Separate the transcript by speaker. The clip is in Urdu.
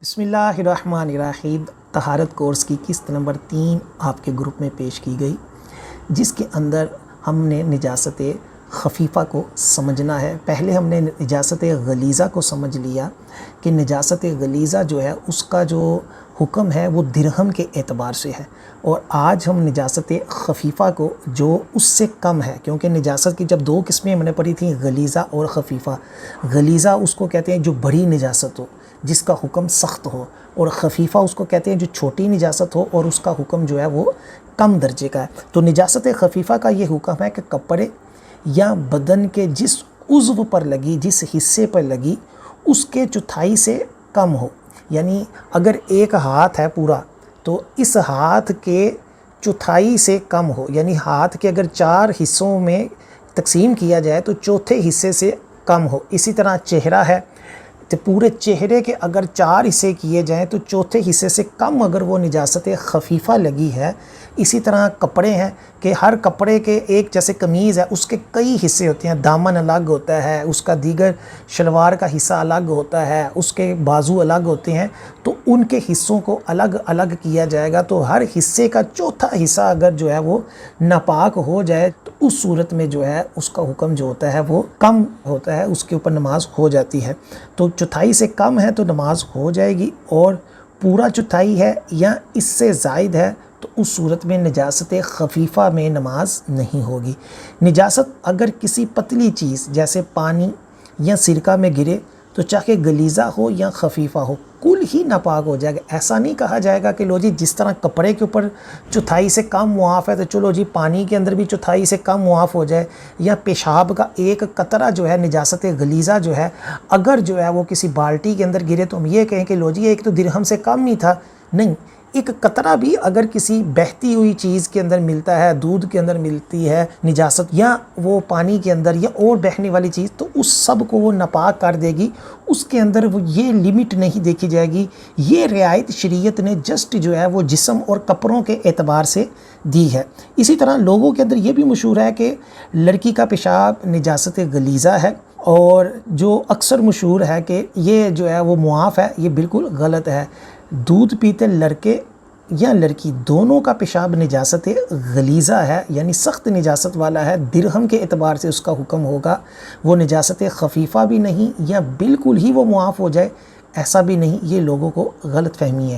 Speaker 1: بسم اللہ الرحمن الرحیم۔ طہارت کورس کی قسط نمبر 3 آپ کے گروپ میں پیش کی گئی، جس کے اندر ہم نے نجاست خفیفہ کو سمجھنا ہے۔ پہلے ہم نے نجاست غلیظہ کو سمجھ لیا کہ نجاست غلیظہ جو ہے اس کا جو حکم ہے وہ درہم کے اعتبار سے ہے، اور آج ہم نجاست خفیفہ کو جو اس سے کم ہے، کیونکہ نجاست کی جب 2 قسمیں ہم نے پڑھی تھیں، غلیظہ اور خفیفہ۔ غلیظہ اس کو کہتے ہیں جو بڑی نجاست ہو، جس کا حکم سخت ہو، اور خفیفہ اس کو کہتے ہیں جو چھوٹی نجاست ہو اور اس کا حکم جو ہے وہ کم درجے کا ہے۔ تو نجاست خفیفہ کا یہ حکم ہے کہ کپڑے یا بدن کے جس عضو پر لگی، جس حصے پر لگی، اس کے چوتھائی سے کم ہو۔ یعنی اگر ایک ہاتھ ہے پورا، تو اس ہاتھ کے چوتھائی سے کم ہو، یعنی ہاتھ کے اگر 4 حصوں میں تقسیم کیا جائے تو چوتھے حصے سے کم ہو۔ اسی طرح چہرہ ہے، تو پورے چہرے کے اگر 4 حصے کیے جائیں تو چوتھے حصے سے کم اگر وہ نجاست خفیفہ لگی ہے۔ اسی طرح کپڑے ہیں کہ ہر کپڑے کے ایک، جیسے قمیض ہے، اس کے کئی حصے ہوتے ہیں، دامن الگ ہوتا ہے، اس کا دیگر شلوار کا حصہ الگ ہوتا ہے، اس کے بازو الگ ہوتے ہیں، تو ان کے حصوں کو الگ الگ کیا جائے گا۔ تو ہر حصے کا چوتھا حصہ اگر جو ہے وہ ناپاک ہو جائے تو اس صورت میں جو ہے اس کا حکم جو ہوتا ہے وہ کم ہوتا ہے، اس کے اوپر نماز ہو جاتی ہے۔ تو چوتھائی سے کم ہے تو نماز ہو جائے گی، اور پورا چوتھائی ہے یا اس سے زائد ہے تو اس صورت میں نجاست خفیفہ میں نماز نہیں ہوگی۔ نجاست اگر کسی پتلی چیز جیسے پانی یا سرکہ میں گرے تو چاہے غلیظہ ہو یا خفیفہ ہو، کل ہی ناپاک ہو جائے گا۔ ایسا نہیں کہا جائے گا کہ لو جی جس طرح کپڑے کے اوپر چوتھائی سے کم معاف ہے تو چلو جی پانی کے اندر بھی چوتھائی سے کم معاف ہو جائے، یا پیشاب کا ایک قطرہ جو ہے نجاست غلیظہ جو ہے اگر جو ہے وہ کسی بالٹی کے اندر گرے تو ہم یہ کہیں کہ لو جی ایک تو درہم سے کم ہی تھا۔ نہیں، ایک قطرہ بھی اگر کسی بہتی ہوئی چیز کے اندر ملتا ہے، دودھ کے اندر ملتی ہے نجاست، یا وہ پانی کے اندر یا اور بہنے والی چیز، تو اس سب کو وہ ناپاک کر دے گی۔ اس کے اندر وہ یہ لمٹ نہیں دیکھی جائے گی۔ یہ رعایت شریعت نے جسٹ جو ہے وہ جسم اور کپڑوں کے اعتبار سے دی ہے۔ اسی طرح لوگوں کے اندر یہ بھی مشہور ہے کہ لڑکی کا پیشاب نجاست غلیظہ ہے، اور جو اکثر مشہور ہے کہ یہ جو ہے وہ معاف ہے، یہ بالکل غلط ہے۔ دودھ پیتے لڑکے یا لڑکی دونوں کا پیشاب نجاست غلیظہ ہے، یعنی سخت نجاست والا ہے، درہم کے اعتبار سے اس کا حکم ہوگا۔ وہ نجاست خفیفہ بھی نہیں یا بالکل ہی وہ معاف ہو جائے، ایسا بھی نہیں۔ یہ لوگوں کو غلط فہمی ہے۔